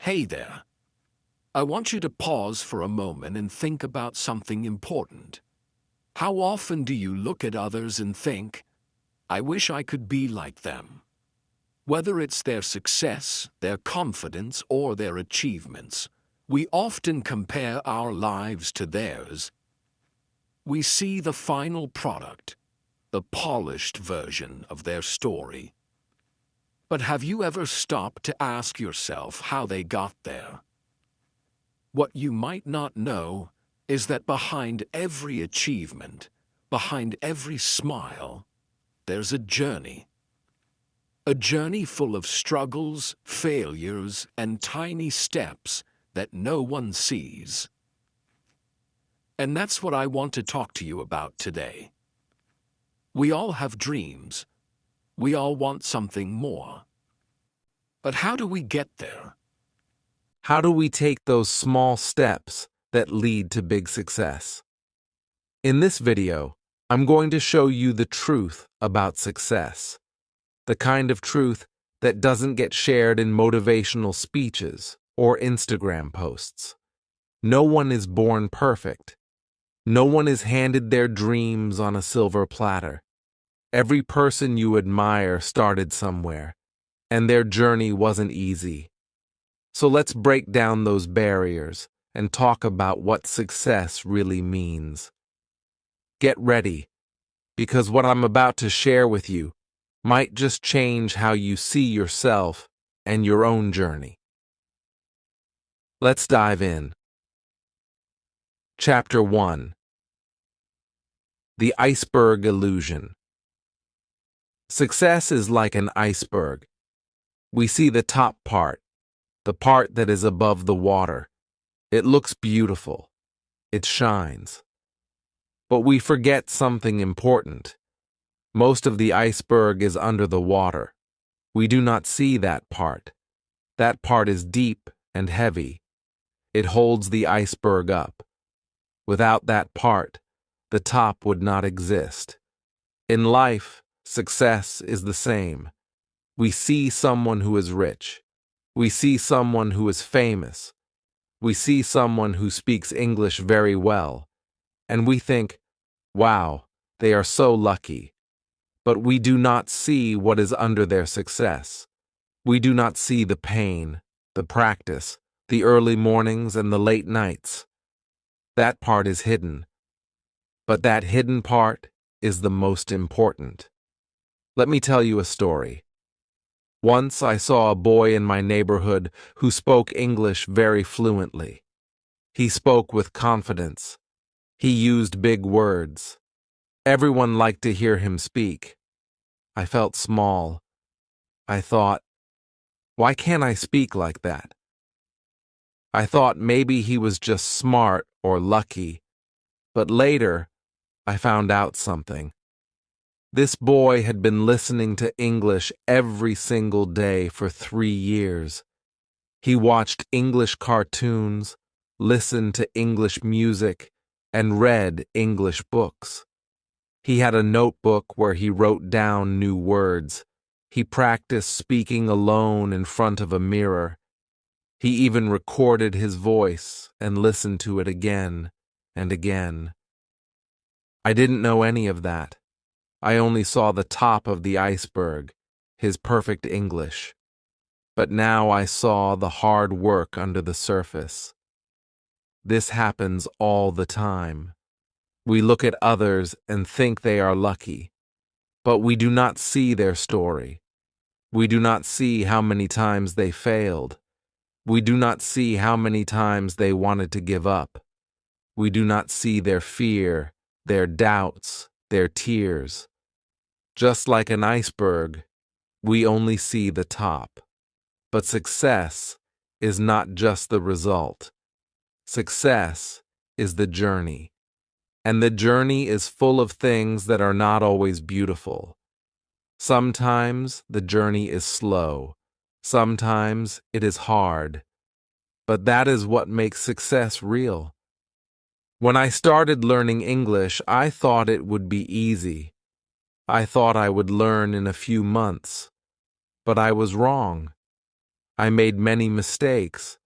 Hey there. I want you to pause for a moment and think about something important. How often do you look at others and think, I wish I could be like them? Whether it's their success, their confidence, or their achievements, we often compare our lives to theirs. We see the final product, the polished version of their story. But have you ever stopped to ask yourself how they got there? What you might not know is that behind every achievement, behind every smile, there's a journey. A journey full of struggles, failures, and tiny steps that no one sees. And that's what I want to talk to you about today. We all have dreams. We all want something more. But how do we get there? How do we take those small steps that lead to big success? In this video, I'm going to show you the truth about success. The kind of truth that doesn't get shared in motivational speeches or Instagram posts. No one is born perfect. No one is handed their dreams on a silver platter. Every person you admire started somewhere, and their journey wasn't easy. So let's break down those barriers and talk about what success really means. Get ready, because what I'm about to share with you might just change how you see yourself and your own journey. Let's dive in. Chapter 1. The Iceberg Illusion. Success is like an iceberg. We see the top part, the part that is above the water. It looks beautiful. It shines. But we forget something important. Most of the iceberg is under the water. We do not see that part. That part is deep and heavy. It holds the iceberg up. Without that part, the top would not exist. In life, success is the same. We see someone who is rich. We see someone who is famous. We see someone who speaks English very well. And we think, wow, they are so lucky. But we do not see what is under their success. We do not see the pain, the practice, the early mornings and the late nights. That part is hidden. But that hidden part is the most important. Let me tell you a story. Once I saw a boy in my neighborhood who spoke English very fluently. He spoke with confidence. He used big words. Everyone liked to hear him speak. I felt small. I thought, why can't I speak like that? I thought maybe he was just smart or lucky. But later, I found out something. This boy had been listening to English every single day for 3 years. He watched English cartoons, listened to English music, and read English books. He had a notebook where he wrote down new words. He practiced speaking alone in front of a mirror. He even recorded his voice and listened to it again and again. I didn't know any of that. I only saw the top of the iceberg, his perfect English. But now I saw the hard work under the surface. This happens all the time. We look at others and think they are lucky, but we do not see their story. We do not see how many times they failed. We do not see how many times they wanted to give up. We do not see their fear, their doubts, their tears. Just like an iceberg, we only see the top. But success is not just the result. Success is the journey. And the journey is full of things that are not always beautiful. Sometimes the journey is slow. Sometimes it is hard. But that is what makes success real. When I started learning English, I thought it would be easy. I thought I would learn in a few months. But I was wrong. I made many mistakes.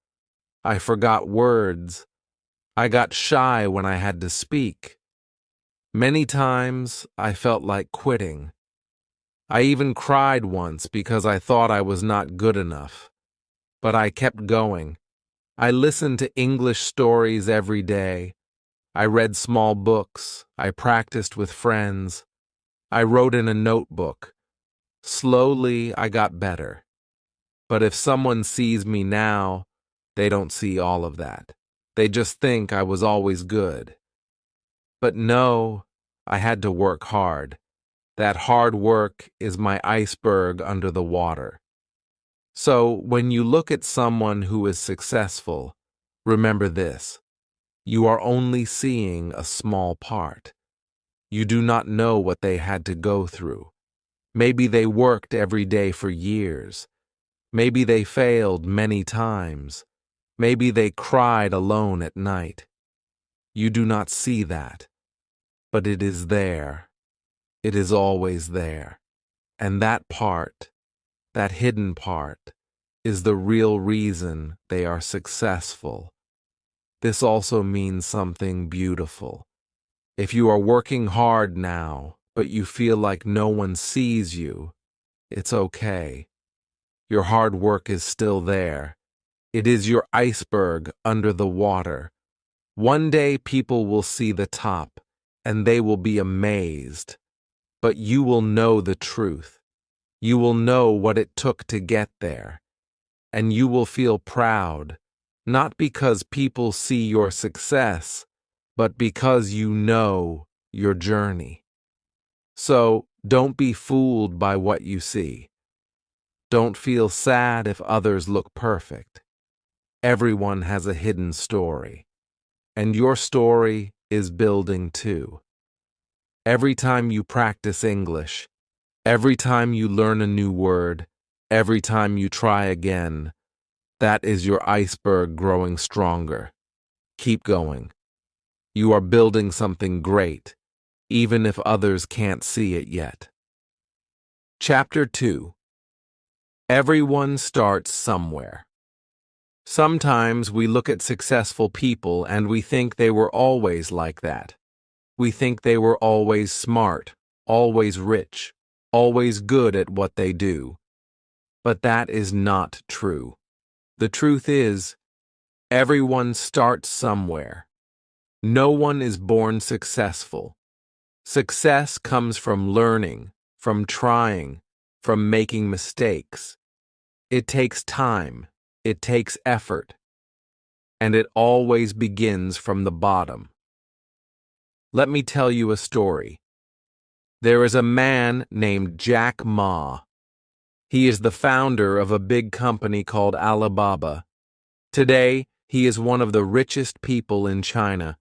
I forgot words. I got shy when I had to speak. Many times I felt like quitting. I even cried once because I thought I was not good enough. But I kept going. I listened to English stories every day. I read small books. I practiced with friends. I wrote in a notebook. Slowly, I got better. But if someone sees me now, they don't see all of that. They just think I was always good. But no, I had to work hard. That hard work is my iceberg under the water. So when you look at someone who is successful, remember this: you are only seeing a small part. You do not know what they had to go through. Maybe they worked every day for years. Maybe they failed many times. Maybe they cried alone at night. You do not see that, but it is there. It is always there. And that part, that hidden part, is the real reason they are successful. This also means something beautiful. If you are working hard now, but you feel like no one sees you, it's okay. Your hard work is still there. It is your iceberg under the water. One day people will see the top, and they will be amazed. But you will know the truth. You will know what it took to get there. And you will feel proud, not because people see your success, but because you know your journey. So don't be fooled by what you see. Don't feel sad if others look perfect. Everyone has a hidden story, and your story is building too. Every time you practice English, every time you learn a new word, every time you try again, that is your iceberg growing stronger. Keep going. You are building something great, even if others can't see it yet. Chapter 2. Everyone starts somewhere. Sometimes we look at successful people and we think they were always like that. We think they were always smart, always rich, always good at what they do. But that is not true. The truth is, everyone starts somewhere. No one is born successful. Success comes from learning, from trying, from making mistakes. It takes time. It takes effort. And it always begins from the bottom. Let me tell you a story. There is a man named Jack Ma. He is the founder of a big company called Alibaba. Today, he is one of the richest people in China.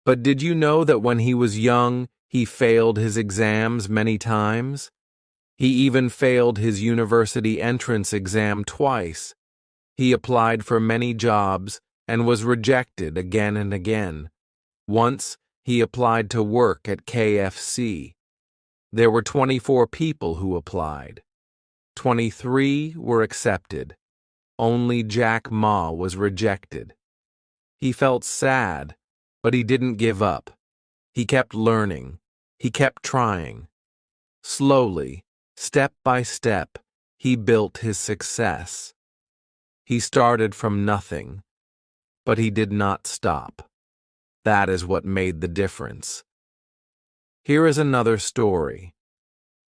But did you know that when he was young, he failed his exams many times? He even failed his university entrance exam twice. He applied for many jobs and was rejected again and again. Once, he applied to work at KFC. There were 24 people who applied. 23 were accepted. Only Jack Ma was rejected. He felt sad, but he didn't give up. He kept learning. He kept trying. Slowly, step by step, he built his success. He started from nothing, but he did not stop. That is what made the difference. Here is another story.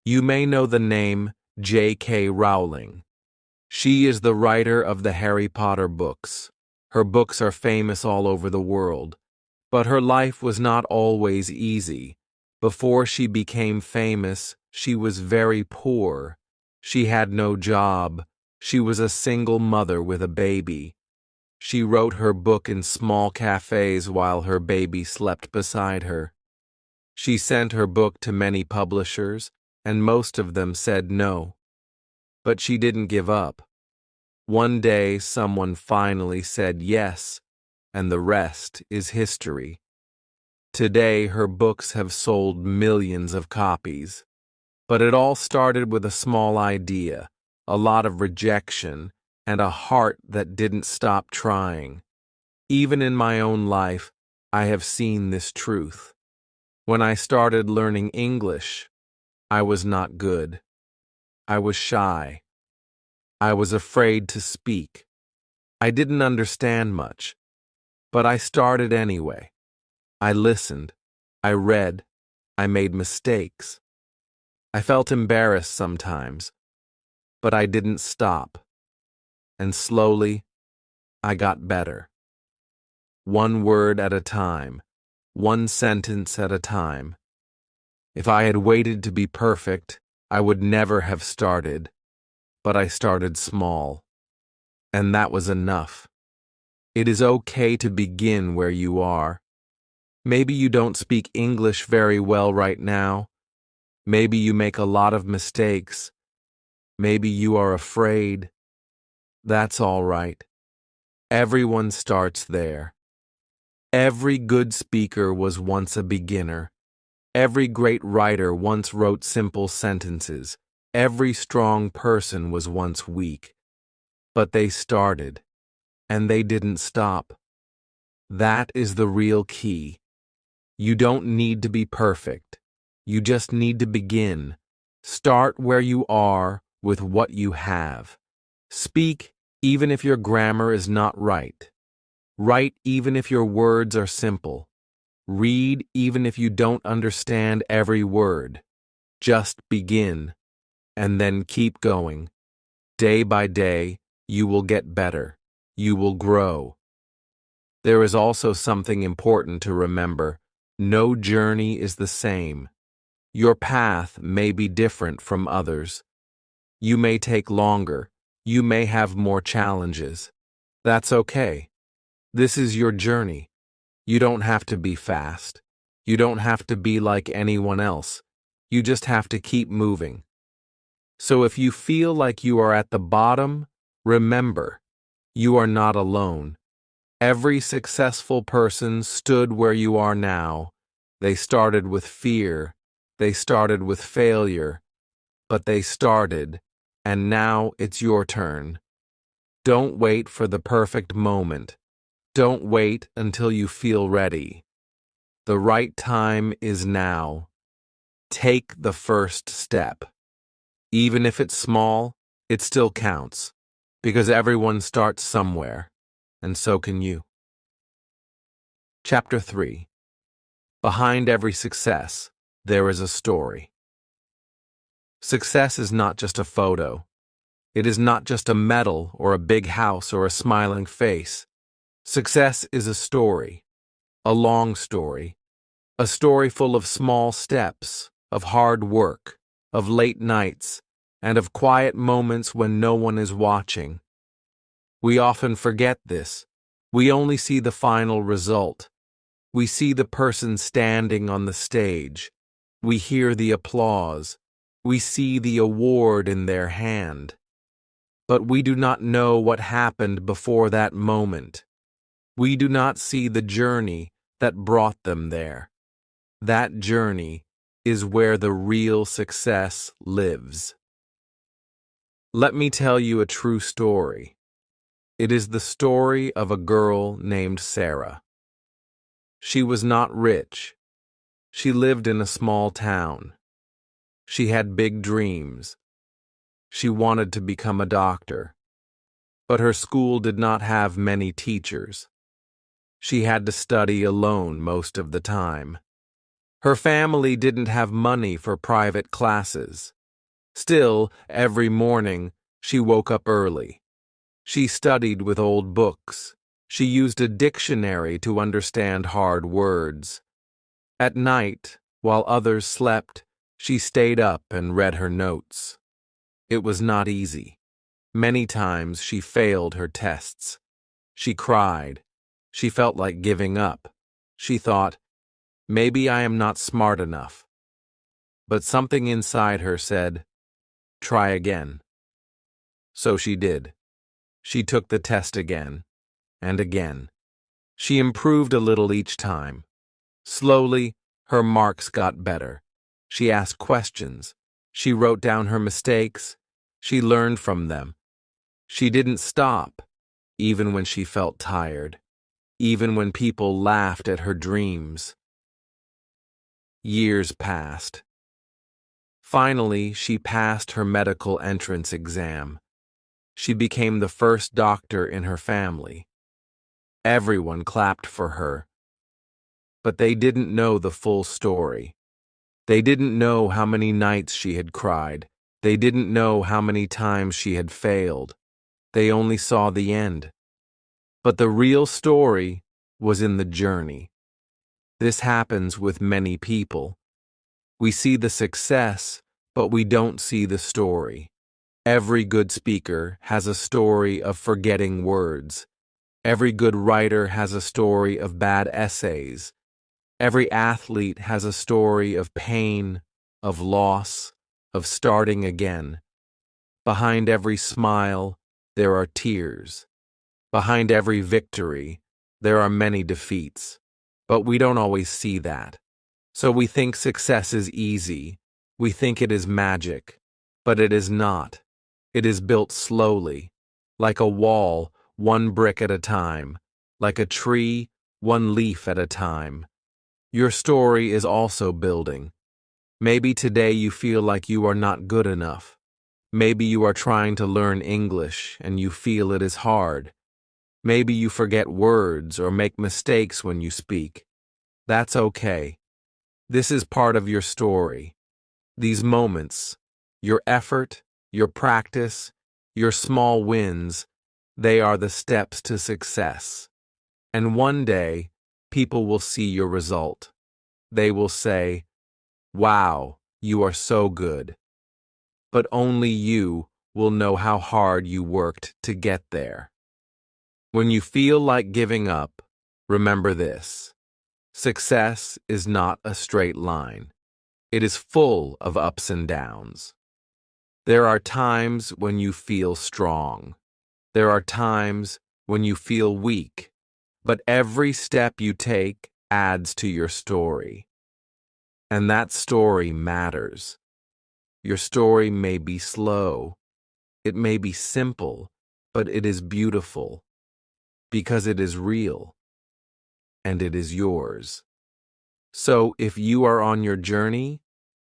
You may know the name J.K. Rowling. She is the writer of the Harry Potter books. Her books are famous all over the world. But her life was not always easy. Before she became famous, she was very poor. She had no job. She was a single mother with a baby. She wrote her book in small cafes while her baby slept beside her. She sent her book to many publishers, and most of them said no. But she didn't give up. One day, someone finally said yes, and the rest is history. Today, her books have sold millions of copies. But it all started with a small idea, a lot of rejection, and a heart that didn't stop trying. Even in my own life, I have seen this truth. When I started learning English, I was not good. I was shy. I was afraid to speak. I didn't understand much, but I started anyway. I listened. I read. I made mistakes. I felt embarrassed sometimes, but I didn't stop. And slowly, I got better. One word at a time, one sentence at a time. If I had waited to be perfect, I would never have started, but I started small. And that was enough. It is okay to begin where you are. Maybe you don't speak English very well right now. Maybe you make a lot of mistakes. Maybe you are afraid. That's all right. Everyone starts there. Every good speaker was once a beginner. Every great writer once wrote simple sentences. Every strong person was once weak. But they started, and they didn't stop. That is the real key. You don't need to be perfect. You just need to begin. Start where you are with what you have. Speak even if your grammar is not right. Write even if your words are simple. Read even if you don't understand every word. Just begin, and then keep going. Day by day, you will get better. You will grow. There is also something important to remember. No journey is the same. Your path may be different from others. You may take longer. You may have more challenges. That's okay. This is your journey. You don't have to be fast. You don't have to be like anyone else. You just have to keep moving. So if you feel like you are at the bottom, remember, you are not alone. Every successful person stood where you are now. They started with fear. They started with failure. But they started, and now it's your turn. Don't wait for the perfect moment. Don't wait until you feel ready. The right time is now. Take the first step. Even if it's small, it still counts, because everyone starts somewhere, and so can you. Chapter 3. Behind every success, there is a story. Success is not just a photo. It is not just a medal or a big house or a smiling face. Success is a story, a long story, a story full of small steps, of hard work, of late nights, and of quiet moments when no one is watching. We often forget this. We only see the final result. We see the person standing on the stage. We hear the applause. We see the award in their hand. But we do not know what happened before that moment. We do not see the journey that brought them there. That journey is where the real success lives. Let me tell you a true story. It is the story of a girl named Sarah. She was not rich. She lived in a small town. She had big dreams. She wanted to become a doctor. But her school did not have many teachers. She had to study alone most of the time. Her family didn't have money for private classes. Still, every morning, she woke up early. She studied with old books. She used a dictionary to understand hard words. At night, while others slept, she stayed up and read her notes. It was not easy. Many times she failed her tests. She cried. She felt like giving up. She thought, maybe I am not smart enough. But something inside her said, try again. So she did. She took the test again, and again. She improved a little each time. Slowly, her marks got better. She asked questions. She wrote down her mistakes. She learned from them. She didn't stop, even when she felt tired, even when people laughed at her dreams. Years passed. Finally, she passed her medical entrance exam. She became the first doctor in her family. Everyone clapped for her. But they didn't know the full story. They didn't know how many nights she had cried. They didn't know how many times she had failed. They only saw the end. But the real story was in the journey. This happens with many people. We see the success, but we don't see the story. Every good speaker has a story of forgetting words. Every good writer has a story of bad essays. Every athlete has a story of pain, of loss, of starting again. Behind every smile, there are tears. Behind every victory, there are many defeats. But we don't always see that. So we think success is easy. We think it is magic. But it is not. It is built slowly, like a wall, one brick at a time, like a tree, one leaf at a time. Your story is also building. Maybe today you feel like you are not good enough. Maybe you are trying to learn English and you feel it is hard. Maybe you forget words or make mistakes when you speak. That's okay. This is part of your story. These moments, your effort, your practice, your small wins, they are the steps to success. And one day, people will see your result. They will say, "Wow, you are so good." But only you will know how hard you worked to get there. When you feel like giving up, remember this. Success is not a straight line. It is full of ups and downs. There are times when you feel strong. There are times when you feel weak. But every step you take adds to your story. And that story matters. Your story may be slow. It may be simple, but it is beautiful. Because it is real. And it is yours. So if you are on your journey,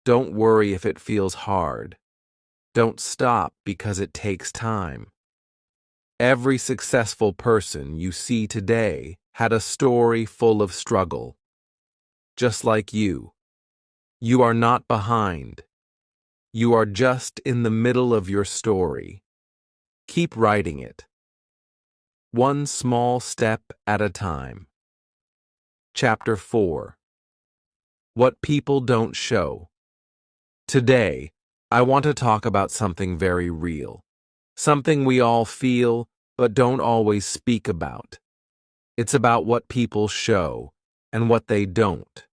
don't worry if it feels hard. Don't stop because it takes time. Every successful person you see today had a story full of struggle. Just like you. You are not behind. You are just in the middle of your story. Keep writing it. One small step at a time. Chapter 4. What people don't show. Today, I want to talk about something very real. Something we all feel, but don't always speak about. It's about what people show and what they don't.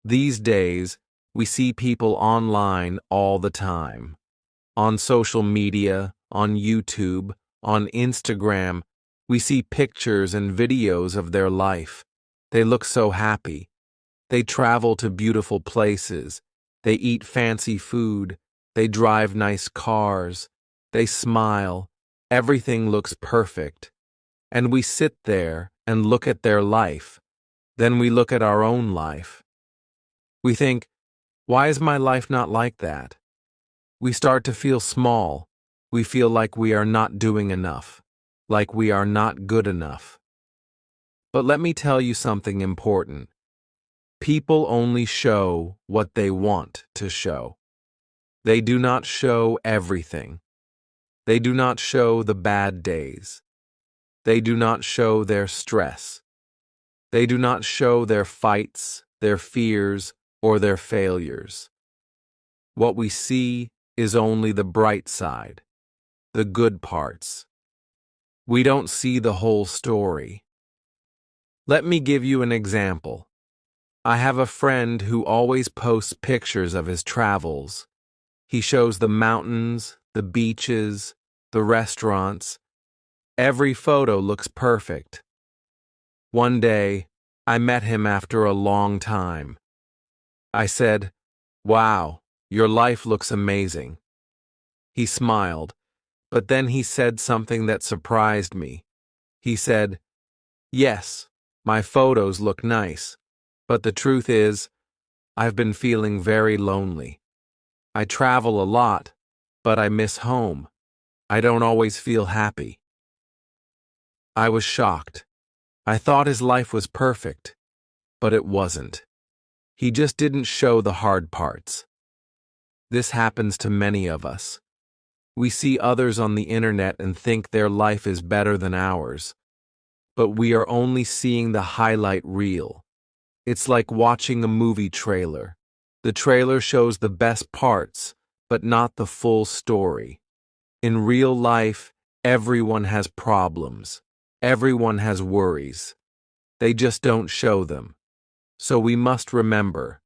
These days, we see people online all the time. On social media, on YouTube, on Instagram, we see pictures and videos of their life. They look so happy. They travel to beautiful places. They eat fancy food. They drive nice cars. They smile. Everything looks perfect. And we sit there and look at their life. Then we look at our own life. We think, why is my life not like that? We start to feel small. We feel like we are not doing enough, like we are not good enough. But let me tell you something important. People only show what they want to show. They do not show everything. They do not show the bad days. They do not show their stress. They do not show their fights, their fears, or their failures. What we see is only the bright side, the good parts. We don't see the whole story. Let me give you an example. I have a friend who always posts pictures of his travels. He shows the mountains, the beaches, the restaurants. Every photo looks perfect. One day, I met him after a long time. I said, "Wow, your life looks amazing." He smiled, But then he said something that surprised me. He said, "Yes, my photos look nice, but the truth is, I've been feeling very lonely. I travel a lot, but I miss home. I don't always feel happy." I was shocked. I thought his life was perfect, but it wasn't. He just didn't show the hard parts. This happens to many of us. We see others on the internet and think their life is better than ours, but we are only seeing the highlight reel. It's like watching a movie trailer. The trailer shows the best parts, but not the full story. In real life, everyone has problems. Everyone has worries. They just don't show them. So we must remember,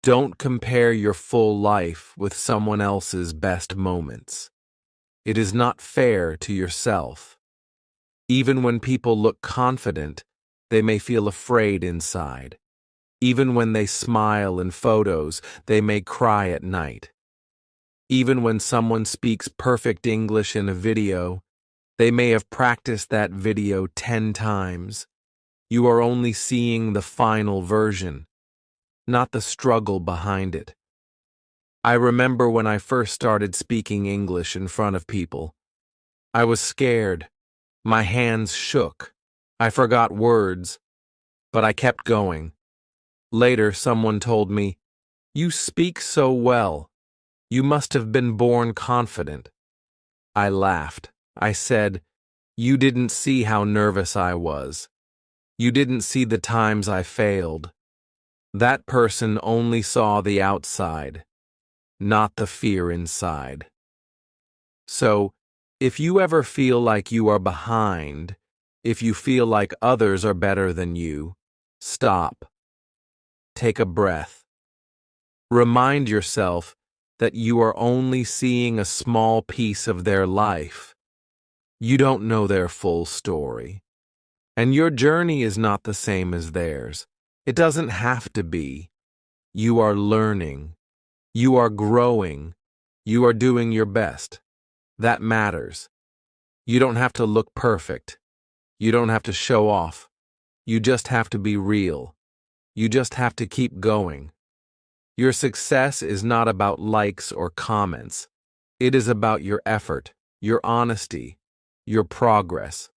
don't compare your full life with someone else's best moments. It is not fair to yourself. Even when people look confident, they may feel afraid inside. Even when they smile in photos, they may cry at night. Even when someone speaks perfect English in a video, they may have practiced that video 10 times. You are only seeing the final version, not the struggle behind it. I remember when I first started speaking English in front of people. I was scared. My hands shook. I forgot words, but I kept going. Later, someone told me, "You speak so well. You must have been born confident." I laughed. I said, "You didn't see how nervous I was. You didn't see the times I failed." That person only saw the outside, not the fear inside. So, if you ever feel like you are behind, if you feel like others are better than you, stop. Take a breath. Remind yourself that you are only seeing a small piece of their life. You don't know their full story. And your journey is not the same as theirs. It doesn't have to be. You are learning. You are growing. You are doing your best. That matters. You don't have to look perfect. You don't have to show off. You just have to be real. You just have to keep going. Your success is not about likes or comments. It is about your effort, your honesty, your progress.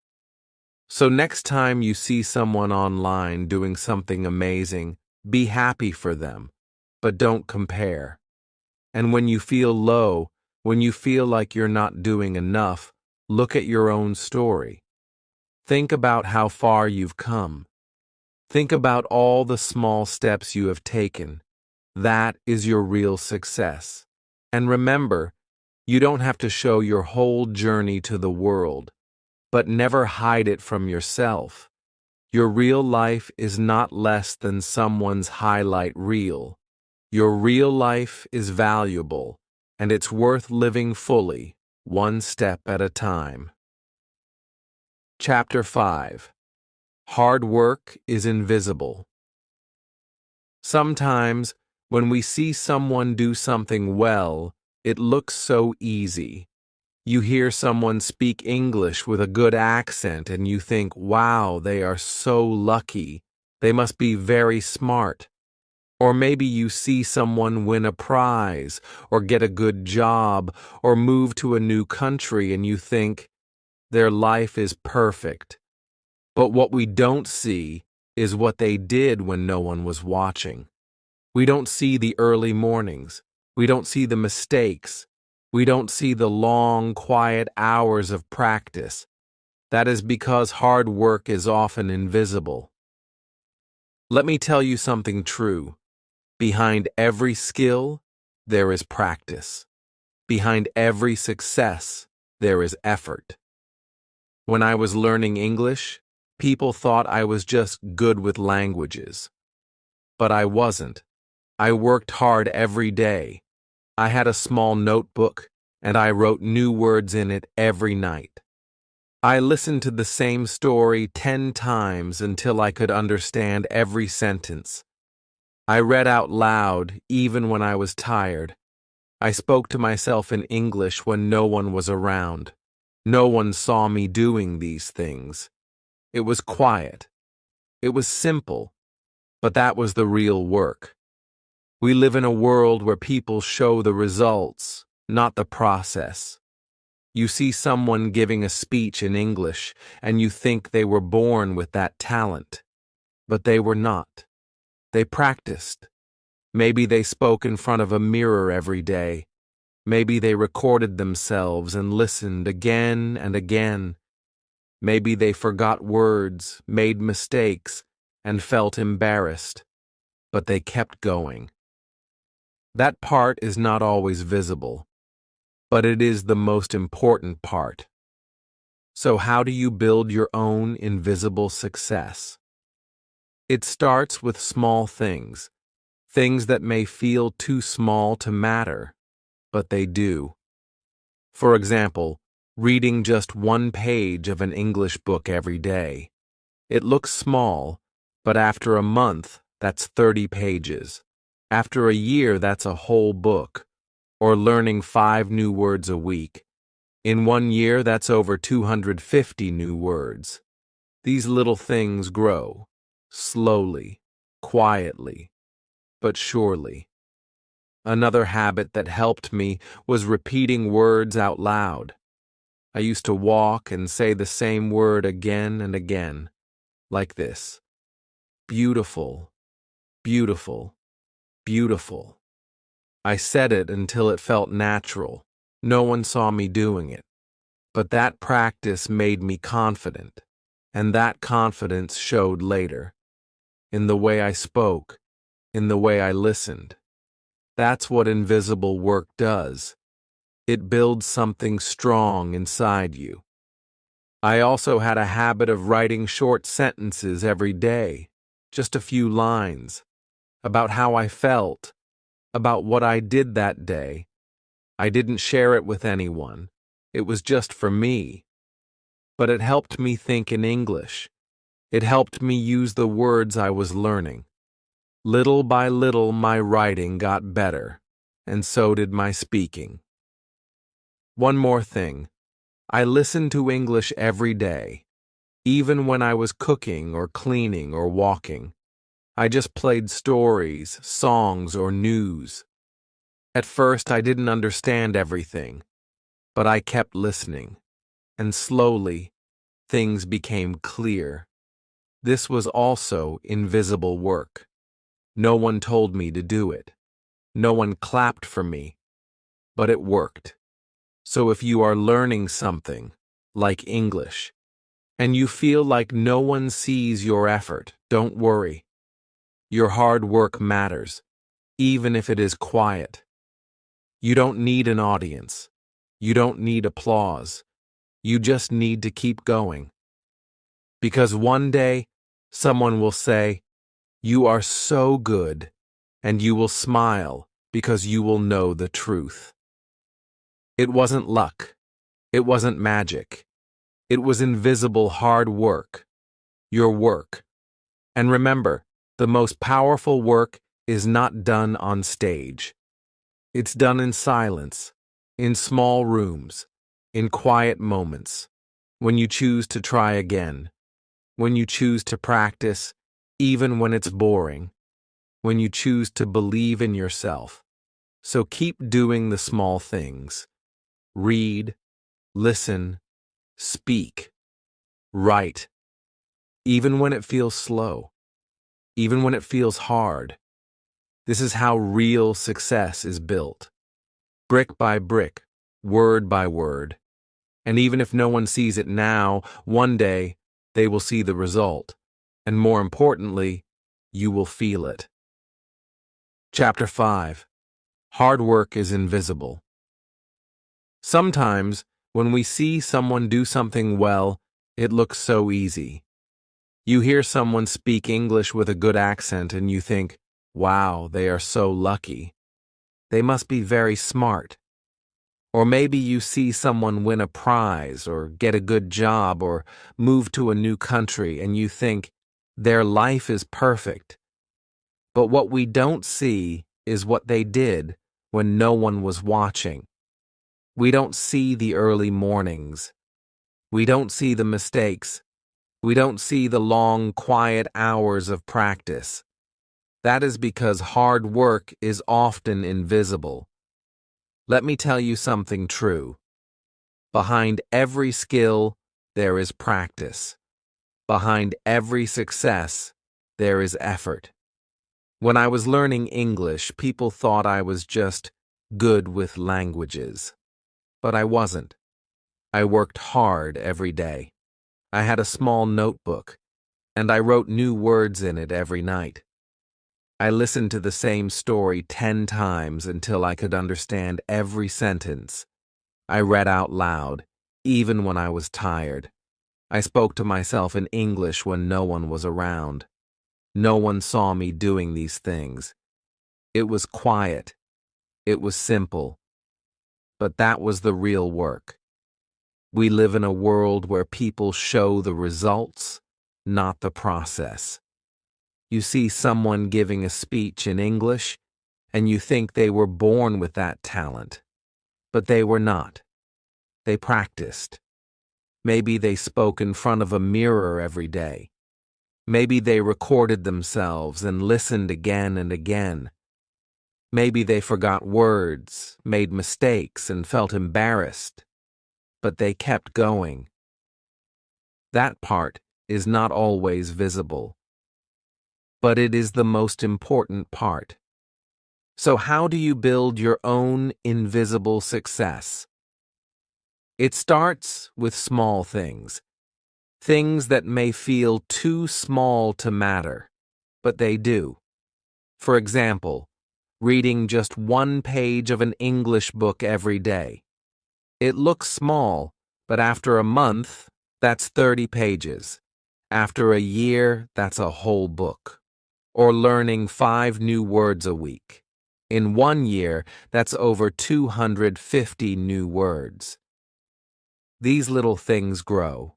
So next time you see someone online doing something amazing, be happy for them, but don't compare. And when you feel low, when you feel like you're not doing enough, look at your own story. Think about how far you've come. Think about all the small steps you have taken. That is your real success. And remember, you don't have to show your whole journey to the world, but never hide it from yourself. Your real life is not less than someone's highlight reel. Your real life is valuable, and it's worth living fully, one step at a time. Chapter 5. Hard work is invisible. Sometimes, when we see someone do something well, it looks so easy. You hear someone speak English with a good accent and you think, wow, they are so lucky. They must be very smart. Or maybe you see someone win a prize, or get a good job, or move to a new country and you think, their life is perfect. But what we don't see is what they did when no one was watching. We don't see the early mornings. We don't see the mistakes. We don't see the long, quiet hours of practice. That is because hard work is often invisible. Let me tell you something true. Behind every skill, there is practice. Behind every success, there is effort. When I was learning English, people thought I was just good with languages. But I wasn't. I worked hard every day. I had a small notebook, and I wrote new words in it every night. I listened to the same story 10 times until I could understand every sentence. I read out loud even when I was tired. I spoke to myself in English when no one was around. No one saw me doing these things. It was quiet. It was simple, but that was the real work. We live in a world where people show the results, not the process. You see someone giving a speech in English, and you think they were born with that talent. But they were not. They practiced. Maybe they spoke in front of a mirror every day. Maybe they recorded themselves and listened again and again. Maybe they forgot words, made mistakes, and felt embarrassed. But they kept going. That part is not always visible, but it is the most important part. So how do you build your own invisible success? It starts with small things, things that may feel too small to matter, but they do. For example, reading just one page of an English book every day. It looks small, but after a month, that's 30 pages. After a year, that's a whole book. Or learning 5 new words a week. In 1 year, that's over 250 new words. These little things grow, slowly, quietly, but surely. Another habit that helped me was repeating words out loud. I used to walk and say the same word again and again, like this: beautiful, beautiful, beautiful. I said it until it felt natural. No one saw me doing it. But that practice made me confident, and that confidence showed later, in the way I spoke, in the way I listened. That's what invisible work does. It builds something strong inside you. I also had a habit of writing short sentences every day, just a few lines, about how I felt, about what I did that day. I didn't share it with anyone. It was just for me. But it helped me think in English. It helped me use the words I was learning. Little by little, my writing got better, and so did my speaking. One more thing. I listened to English every day, even when I was cooking or cleaning or walking. I just played stories, songs, or news. At first, I didn't understand everything, but I kept listening, and slowly, things became clear. This was also invisible work. No one told me to do it. No one clapped for me, but it worked. So if you are learning something, like English, and you feel like no one sees your effort, don't worry. Your hard work matters, even if it is quiet. You don't need an audience. You don't need applause. You just need to keep going. Because one day, someone will say, "You are so good," and you will smile because you will know the truth. It wasn't luck. It wasn't magic. It was invisible hard work. Your work. And remember, the most powerful work is not done on stage. It's done in silence, in small rooms, in quiet moments, when you choose to try again, when you choose to practice, even when it's boring, when you choose to believe in yourself. So keep doing the small things. Read, listen, speak, write, even when it feels slow, even when it feels hard. This is how real success is built. Brick by brick, word by word. And even if no one sees it now, one day they will see the result. And more importantly, you will feel it. Chapter 5. Hard work is invisible. Sometimes, when we see someone do something well, it looks so easy. You hear someone speak English with a good accent and you think, wow, they are so lucky. They must be very smart. Or maybe you see someone win a prize or get a good job or move to a new country and you think, their life is perfect. But what we don't see is what they did when no one was watching. We don't see the early mornings. We don't see the mistakes. We don't see the long, quiet hours of practice. That is because hard work is often invisible. Let me tell you something true. Behind every skill, there is practice. Behind every success, there is effort. When I was learning English, people thought I was just good with languages. But I wasn't. I worked hard every day. I had a small notebook, and I wrote new words in it every night. I listened to the same story 10 times until I could understand every sentence. I read out loud, even when I was tired. I spoke to myself in English when no one was around. No one saw me doing these things. It was quiet. It was simple. But that was the real work. We live in a world where people show the results, not the process. You see someone giving a speech in English, and you think they were born with that talent. But they were not. They practiced. Maybe they spoke in front of a mirror every day. Maybe they recorded themselves and listened again and again. Maybe they forgot words, made mistakes, and felt embarrassed. But they kept going. That part is not always visible. But it is the most important part. So how do you build your own invisible success? It starts with small things. Things that may feel too small to matter, but they do. For example, reading just 1 page of an English book every day. It looks small, but after a month, that's 30 pages. After a year, that's a whole book. Or learning 5 new words a week. In 1 year, that's over 250 new words. These little things grow.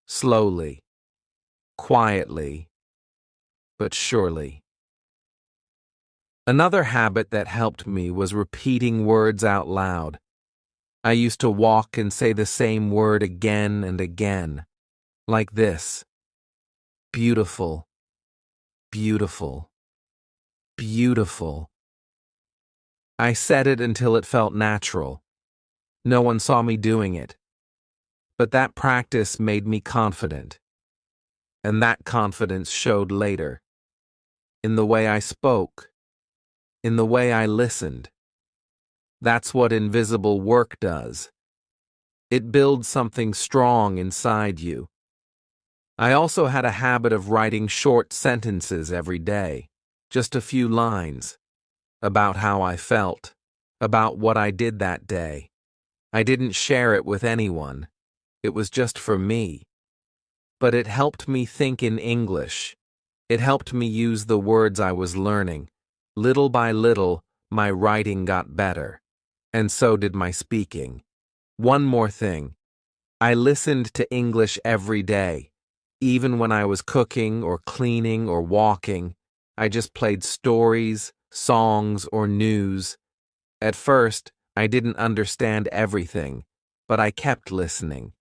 Slowly. Quietly. But surely. Another habit that helped me was repeating words out loud. I used to walk and say the same word again and again. Like this. Beautiful. Beautiful. Beautiful. I said it until it felt natural. No one saw me doing it. But that practice made me confident. And that confidence showed later. In the way I spoke. In the way I listened. That's what invisible work does. It builds something strong inside you. I also had a habit of writing short sentences every day, just a few lines, about how I felt, about what I did that day. I didn't share it with anyone. It was just for me. But it helped me think in English. It helped me use the words I was learning. Little by little, my writing got better. And so did my speaking. One more thing. I listened to English every day. Even when I was cooking or cleaning or walking, I just played stories, songs, or news. At first, I didn't understand everything, but I kept listening.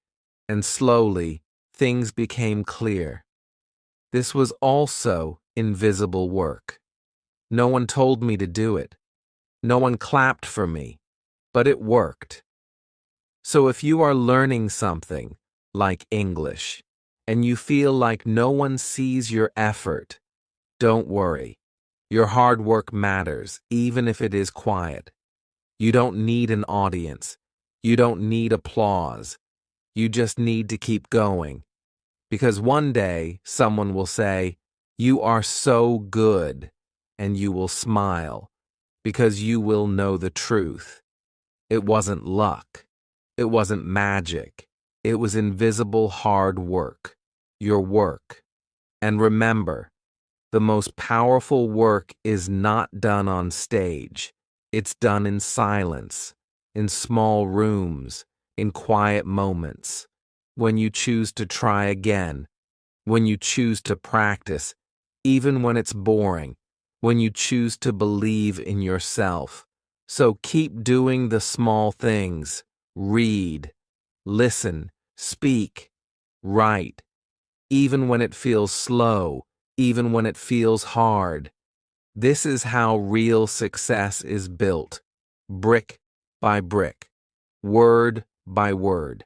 And slowly, things became clear. This was also invisible work. No one told me to do it. No one clapped for me, but it worked. So if you are learning something, like English, and you feel like no one sees your effort, don't worry. Your hard work matters, even if it is quiet. You don't need an audience. You don't need applause. You just need to keep going. Because one day, someone will say, "You are so good," and you will smile, because you will know the truth. It wasn't luck. It wasn't magic. It was invisible hard work. Your work. And remember, the most powerful work is not done on stage. It's done in silence, in small rooms, in quiet moments. When you choose to try again, when you choose to practice, even when it's boring, when you choose to believe in yourself. So keep doing the small things. Read, listen, speak, write, even when it feels slow, even when it feels hard. This is how real success is built, brick by brick, word by word.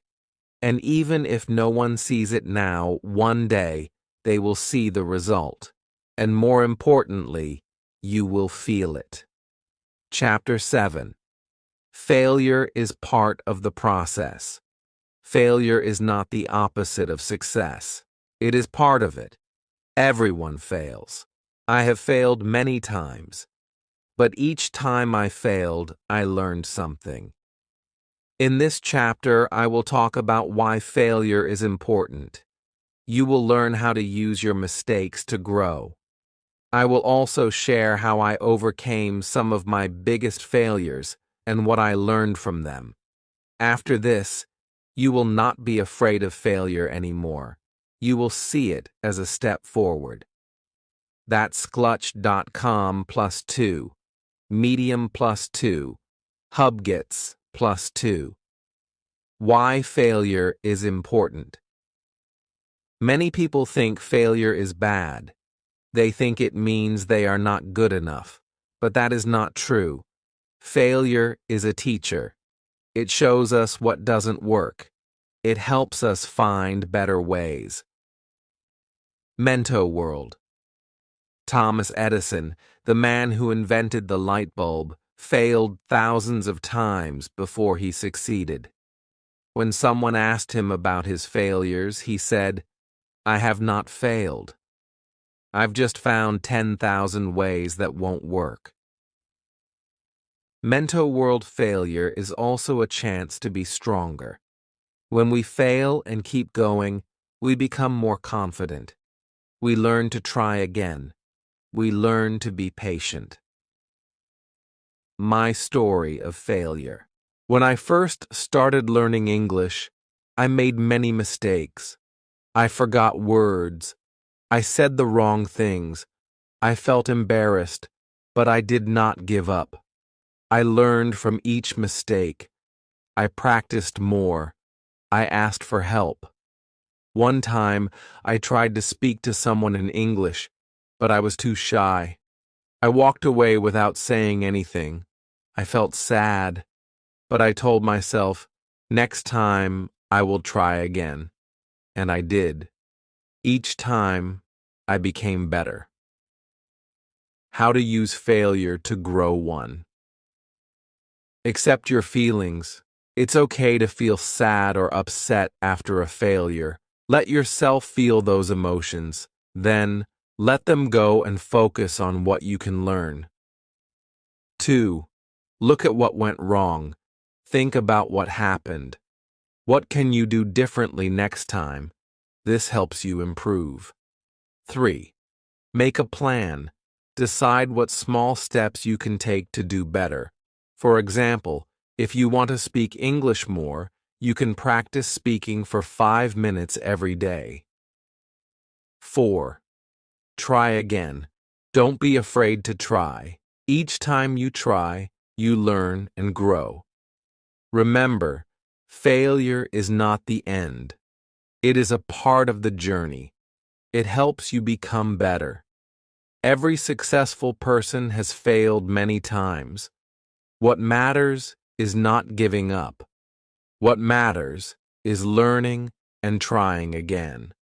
And even if no one sees it now, one day they will see the result. And more importantly, you will feel it. Chapter 7. Failure is part of the process. Failure is not the opposite of success. It is part of it. Everyone fails. I have failed many times. But each time I failed, I learned something. In this chapter, I will talk about why failure is important. You will learn how to use your mistakes to grow. I will also share how I overcame some of my biggest failures and what I learned from them. After this, you will not be afraid of failure anymore. You will see it as a step forward. That's Clutch.com +2, Medium +2, Hubgets +2. Why failure is important. Many people think failure is bad. They think it means they are not good enough, but that is not true. Failure is a teacher. It shows us what doesn't work. It helps us find better ways. Mento World. Thomas Edison, the man who invented the light bulb, failed thousands of times before he succeeded. When someone asked him about his failures, he said, "I have not failed. I've just found 10,000 ways that won't work." Mento World failure is also a chance to be stronger. When we fail and keep going, we become more confident. We learn to try again. We learn to be patient. My story of failure. When I first started learning English, I made many mistakes. I forgot words. I said the wrong things. I felt embarrassed, but I did not give up. I learned from each mistake. I practiced more. I asked for help. One time, I tried to speak to someone in English, but I was too shy. I walked away without saying anything. I felt sad, but I told myself, next time I will try again. And I did. Each time, I became better. How to use failure to grow one. Accept your feelings. It's okay to feel sad or upset after a failure. Let yourself feel those emotions. Then, let them go and focus on what you can learn. 2. Look at what went wrong. Think about what happened. What can you do differently next time? This helps you improve. 3. Make a plan. Decide what small steps you can take to do better. For example, if you want to speak English more, you can practice speaking for 5 minutes every day. 4. Try again. Don't be afraid to try. Each time you try, you learn and grow. Remember, failure is not the end. It is a part of the journey. It helps you become better. Every successful person has failed many times. What matters is not giving up. What matters is learning and trying again.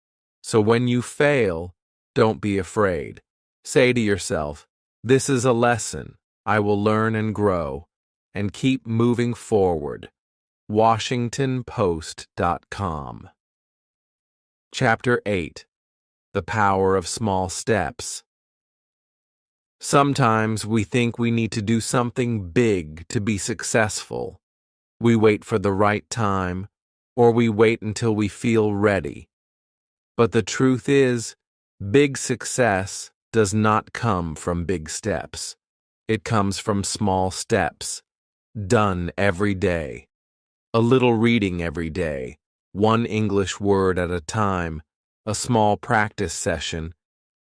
So when you fail, don't be afraid. Say to yourself, "This is a lesson. I will learn and grow," and keep moving forward. WashingtonPost.com. Chapter 8. The Power of Small Steps. Sometimes we think we need to do something big to be successful. We wait for the right time, or we wait until we feel ready. But the truth is, big success does not come from big steps. It comes from small steps, done every day. A little reading every day, one English word at a time, a small practice session.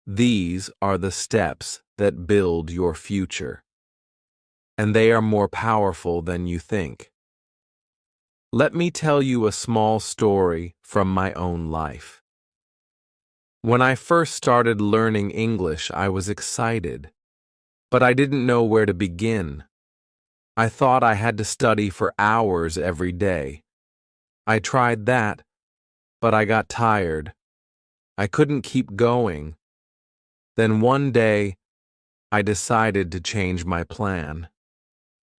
These are the steps that build your future. and they are more powerful than you think. Let me tell you a small story from my own life. When I first started learning English, I was excited, but I didn't know where to begin. I thought I had to study for hours every day. I tried that, but I got tired. I couldn't keep going. Then one day, I decided to change my plan.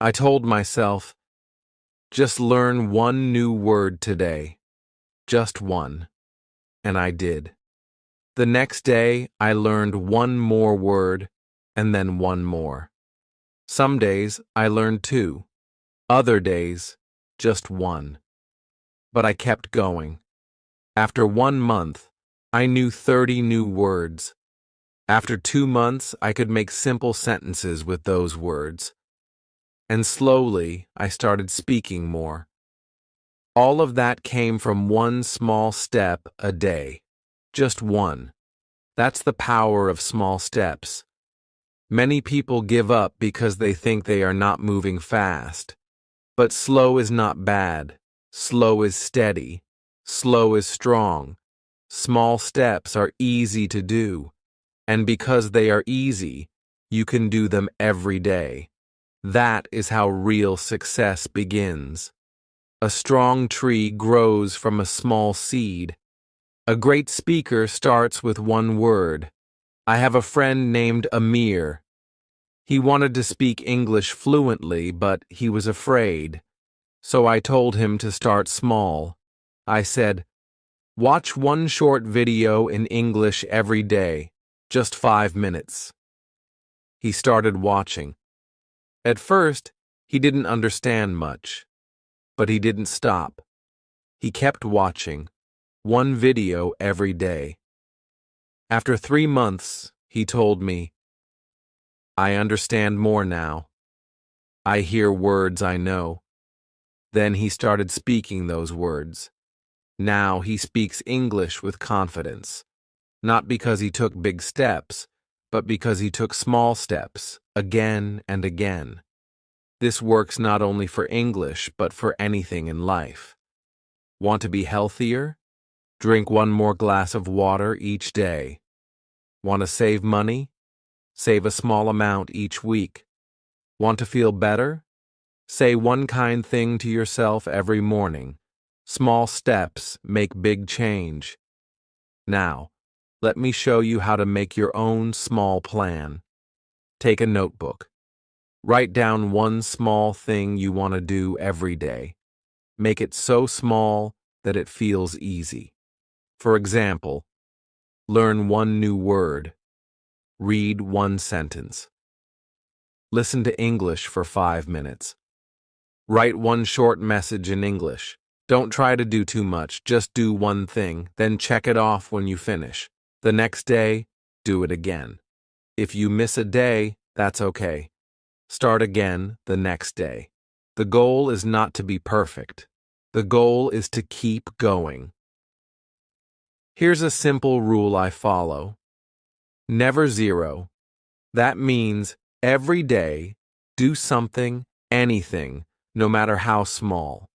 I told myself, just learn one new word today. Just one. And I did. The next day, I learned one more word, and then one more. Some days, I learned two. Other days, just one. But I kept going. After 1 month, I knew 30 new words. After 2 months, I could make simple sentences with those words. And slowly, I started speaking more. All of that came from one small step a day. Just one. That's the power of small steps. Many people give up because they think they are not moving fast. But slow is not bad. Slow is steady. Slow is strong. Small steps are easy to do. And because they are easy, you can do them every day. That is how real success begins. A strong tree grows from a small seed. A great speaker starts with one word. I have a friend named Amir. He wanted to speak English fluently, but he was afraid. So I told him to start small. I said, watch one short video in English every day, just 5 minutes. He started watching. At first, he didn't understand much, but he didn't stop. He kept watching, one video every day. After 3 months, he told me, I understand more now. I hear words I know. Then he started speaking those words. Now he speaks English with confidence, not because he took big steps, but because he took small steps, again and again. This works not only for English, but for anything in life. Want to be healthier? Drink one more glass of water each day. Want to save money? Save a small amount each week. Want to feel better? Say one kind thing to yourself every morning. Small steps make big change. Now, let me show you how to make your own small plan. Take a notebook. Write down one small thing you want to do every day. Make it so small that it feels easy. For example, learn one new word. Read one sentence. Listen to English for 5 minutes. Write one short message in English. Don't try to do too much, just do one thing, then check it off when you finish. The next day, do it again. If you miss a day, that's okay. Start again the next day. The goal is not to be perfect. The goal is to keep going. Here's a simple rule I follow. Never zero. That means every day, do something, anything, no matter how small.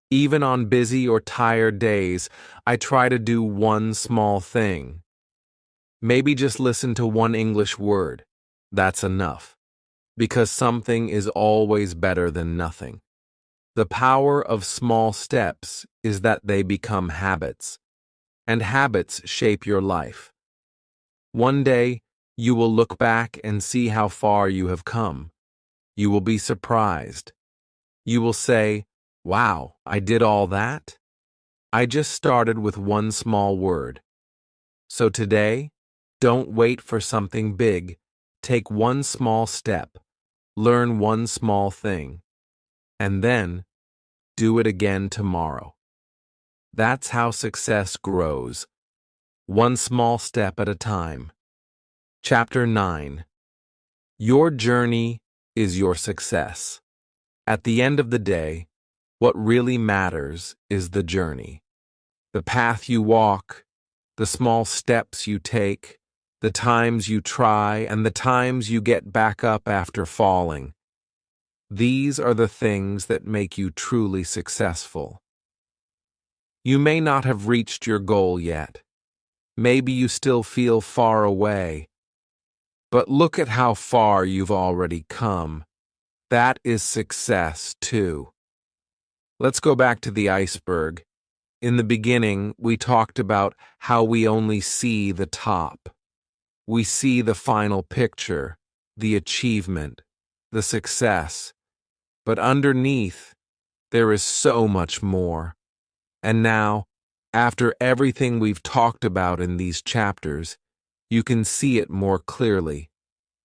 Even on busy or tired days, I try to do one small thing. Maybe just listen to one English word. That's enough. Because something is always better than nothing. The power of small steps is that they become habits. And habits shape your life. One day, you will look back and see how far you have come. You will be surprised. You will say, wow, I did all that? I just started with one small word. So today, don't wait for something big. Take one small step. Learn one small thing. And then, do it again tomorrow. That's how success grows. One small step at a time. Chapter 9. Your journey is your success. At the end of the day, what really matters is the journey. The path you walk, the small steps you take, the times you try, and the times you get back up after falling. These are the things that make you truly successful. You may not have reached your goal yet. Maybe you still feel far away. But look at how far you've already come. That is success, too. Let's go back to the iceberg. In the beginning, we talked about how we only see the top. We see the final picture, the achievement, the success. But underneath, there is so much more. And now, after everything we've talked about in these chapters, you can see it more clearly.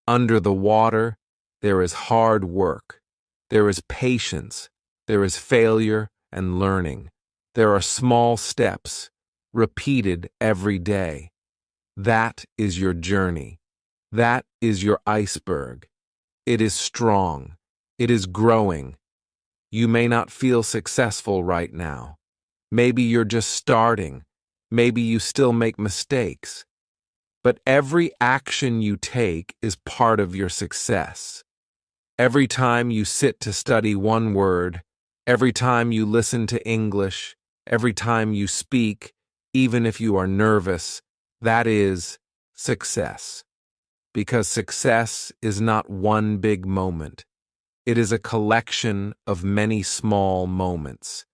Under the water, there is hard work. There is patience. There is failure and learning. There are small steps, repeated every day. That is your journey. That is your iceberg. It is strong. It is growing. You may not feel successful right now. Maybe you're just starting. Maybe you still make mistakes. But every action you take is part of your success. Every time you sit to study one word, every time you listen to English, every time you speak, even if you are nervous, that is success. Because success is not one big moment. It is a collection of many small moments,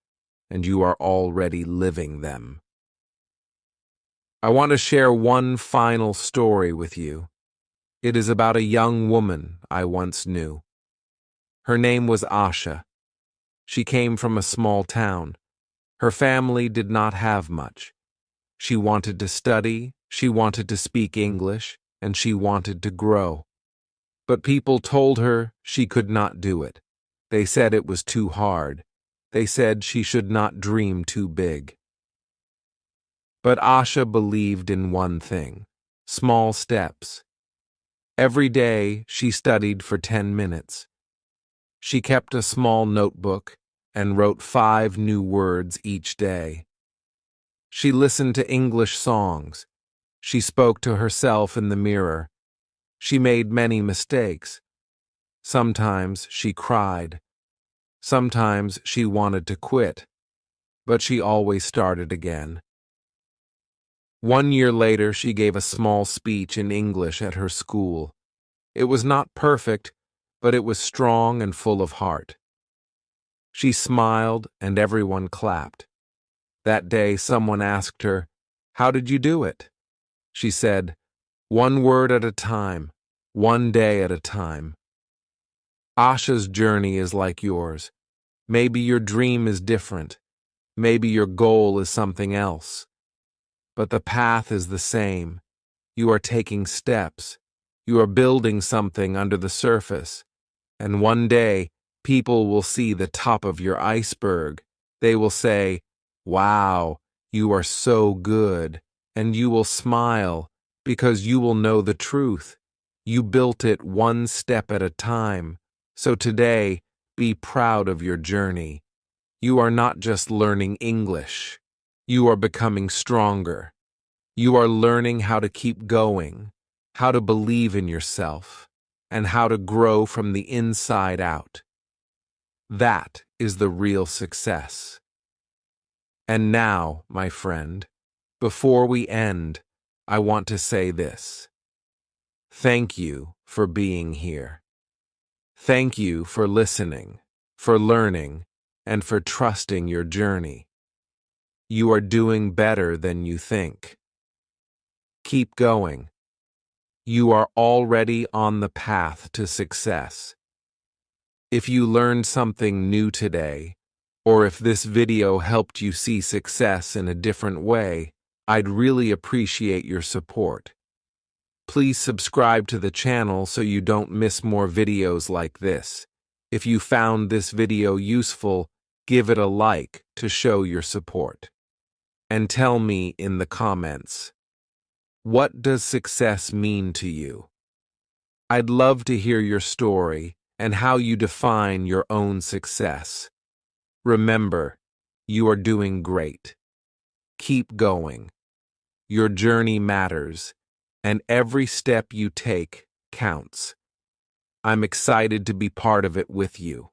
and you are already living them. I want to share one final story with you. It is about a young woman I once knew. Her name was Asha. She came from a small town. Her family did not have much. She wanted to study, she wanted to speak English, and she wanted to grow. But people told her she could not do it. They said it was too hard. They said she should not dream too big. But Asha believed in one thing: small steps. Every day she studied for 10 minutes. She kept a small notebook and wrote 5 new words each day. She listened to English songs. She spoke to herself in the mirror. She made many mistakes. Sometimes she cried. Sometimes she wanted to quit. But she always started again. 1 year later, she gave a small speech in English at her school. It was not perfect, but it was strong and full of heart. She smiled, and everyone clapped. That day, someone asked her, "How did you do it?" She said, "1 word at a time, 1 day at a time." Asha's journey is like yours. Maybe your dream is different. Maybe your goal is something else. But the path is the same. You are taking steps. You are building something under the surface. And one day, people will see the top of your iceberg. They will say, "Wow, you are so good." And you will smile because you will know the truth. You built it 1 step at a time. So today, be proud of your journey. You are not just learning English. You are becoming stronger. You are learning how to keep going, how to believe in yourself, and how to grow from the inside out. That is the real success. And now, my friend, before we end, I want to say this. Thank you for being here. Thank you for listening, for learning, and for trusting your journey. You are doing better than you think. Keep going. You are already on the path to success. If you learned something new today, or if this video helped you see success in a different way, I'd really appreciate your support. Please subscribe to the channel so you don't miss more videos like this. If you found this video useful, give it a like to show your support. And tell me in the comments, what does success mean to you? I'd love to hear your story and how you define your own success. Remember, you are doing great. Keep going. Your journey matters, and every step you take counts. I'm excited to be part of it with you.